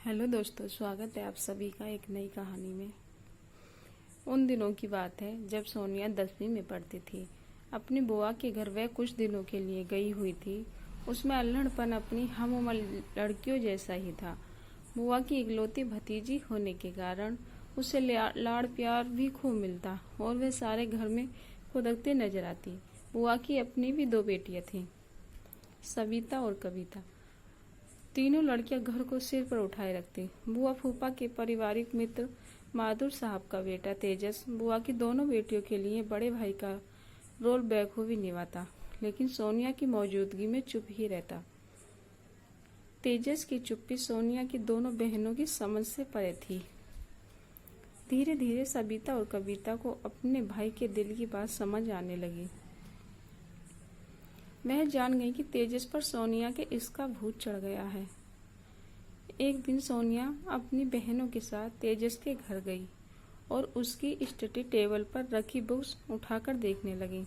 Hello दोस्तों, स्वागत है आप सभी का एक नई कहानी में। उन दिनों की बात है जब सोनिया 10वीं में पढ़ती थी। अपनी बुआ के घर वह कुछ दिनों के लिए गई हुई थी। उसमें अल्हड़पन अपनी हम उम्र लड़कियों जैसा ही था। बुआ की इकलौती भतीजी होने के कारण उसे लाड़ प्यार भी खूब मिलता और वह सारे घर में खुदकती नजर आती। बुआ की अपनी भी 2 बेटियां थीं, सविता और कविता। तीनों लड़कियां घर को सिर पर उठाए रखती। बुआ फूफा के पारिवारिक मित्र माधुर साहब का बेटा तेजस बुआ की दोनों बेटियों के लिए बड़े भाई का रोल बखूबी निभाता, लेकिन सोनिया की मौजूदगी में चुप ही रहता। तेजस की चुप्पी सोनिया की दोनों बहनों की समझ से परे थी। धीरे धीरे सबिता और कविता को अपने भाई के दिल की बात समझ आने लगी। वह जान गई कि तेजस पर सोनिया के इसका भूत चढ़ गया है। एक दिन सोनिया अपनी बहनों के साथ तेजस के घर गई और उसकी स्टडी टेबल पर रखी बुक्स उठाकर देखने लगी।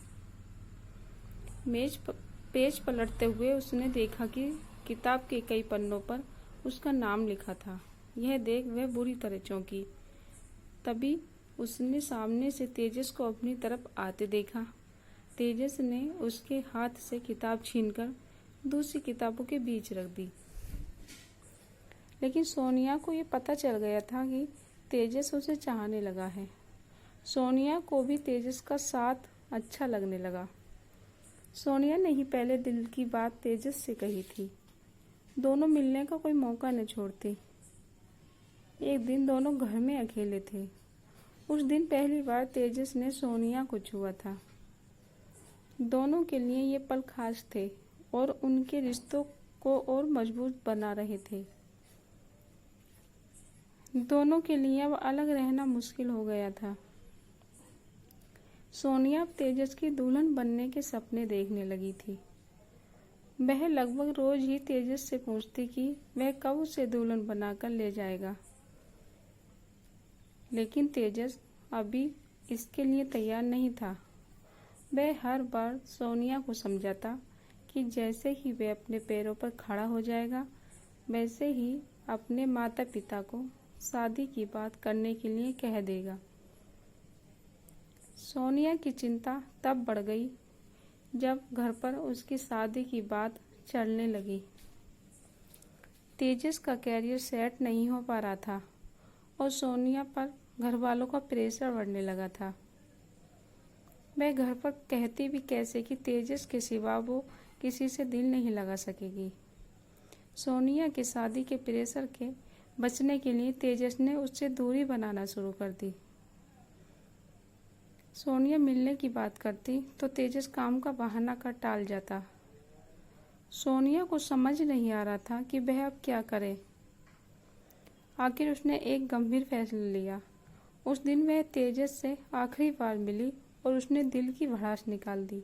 पेज पलटते हुए उसने देखा कि किताब के कई पन्नों पर उसका नाम लिखा था। यह देख वह बुरी तरह चौंकी। तभी उसने सामने से तेजस को अपनी तरफ आते देखा। तेजस ने उसके हाथ से किताब छीनकर दूसरी किताबों के बीच रख दी। लेकिन सोनिया को ये पता चल गया था कि तेजस उसे चाहने लगा है। सोनिया को भी तेजस का साथ अच्छा लगने लगा। सोनिया ने ही पहले दिल की बात तेजस से कही थी। दोनों मिलने का कोई मौका न छोड़ते। एक दिन दोनों घर में अकेले थे। उस दिन पहली बार तेजस ने सोनिया को छुआ था। दोनों के लिए ये पल खास थे और उनके रिश्तों को और मजबूत बना रहे थे। दोनों के लिए अब अलग रहना मुश्किल हो गया था। सोनिया अब तेजस की दुल्हन बनने के सपने देखने लगी थी। वह लगभग रोज ही तेजस से पूछती कि वह कब उसे दुल्हन बनाकर ले जाएगा, लेकिन तेजस अभी इसके लिए तैयार नहीं था। वह हर बार सोनिया को समझाता कि जैसे ही वह अपने पैरों पर खड़ा हो जाएगा, वैसे ही अपने माता पिता को शादी की बात करने के लिए कह देगा। सोनिया की चिंता तब बढ़ गई जब घर पर उसकी शादी की बात चलने लगी। तेजस का कैरियर सेट नहीं हो पा रहा था और सोनिया पर घर वालों का प्रेशर बढ़ने लगा था। वह घर पर कहती भी कैसे कि तेजस के सिवा वो किसी से दिल नहीं लगा सकेगी। सोनिया की शादी के प्रेशर के बचने के लिए तेजस ने उससे दूरी बनाना शुरू कर दी। सोनिया मिलने की बात करती तो तेजस काम का बहाना कर टाल जाता। सोनिया को समझ नहीं आ रहा था कि वह अब क्या करे। आखिर उसने एक गंभीर फैसला लिया। उस दिन वह तेजस से आखिरी बार मिली और उसने दिल की भड़ास निकाल दी।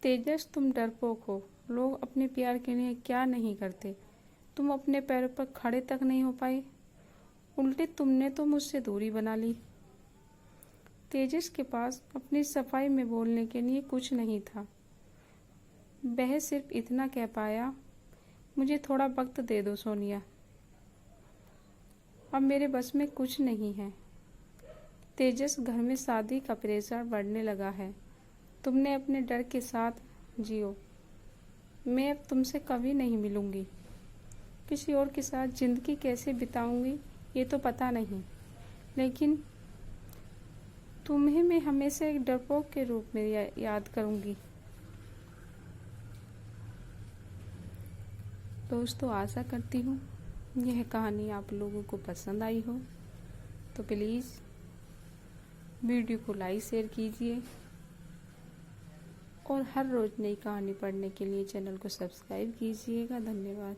तेजस, तुम डरपोक हो। लोग अपने प्यार के लिए क्या नहीं करते। तुम अपने पैरों पर खड़े तक नहीं हो पाए, उल्टे तुमने तो मुझसे दूरी बना ली। तेजस के पास अपनी सफाई में बोलने के लिए कुछ नहीं था। वह सिर्फ इतना कह पाया, मुझे थोड़ा वक्त दे दो सोनिया, अब मेरे बस में कुछ नहीं है। तेजस, घर में शादी का प्रेशर बढ़ने लगा है। तुमने अपने डर के साथ जियो। मैं अब तुमसे कभी नहीं मिलूंगी। किसी और के साथ जिंदगी कैसे बिताऊंगी ये तो पता नहीं, लेकिन तुम्हें मैं हमेशा एक डरपोक के रूप में याद करूंगी। दोस्तों, आशा करती हूँ यह कहानी आप लोगों को पसंद आई हो, तो प्लीज़ वीडियो को लाइक शेयर कीजिए और हर रोज नई कहानी पढ़ने के लिए चैनल को सब्सक्राइब कीजिएगा। धन्यवाद।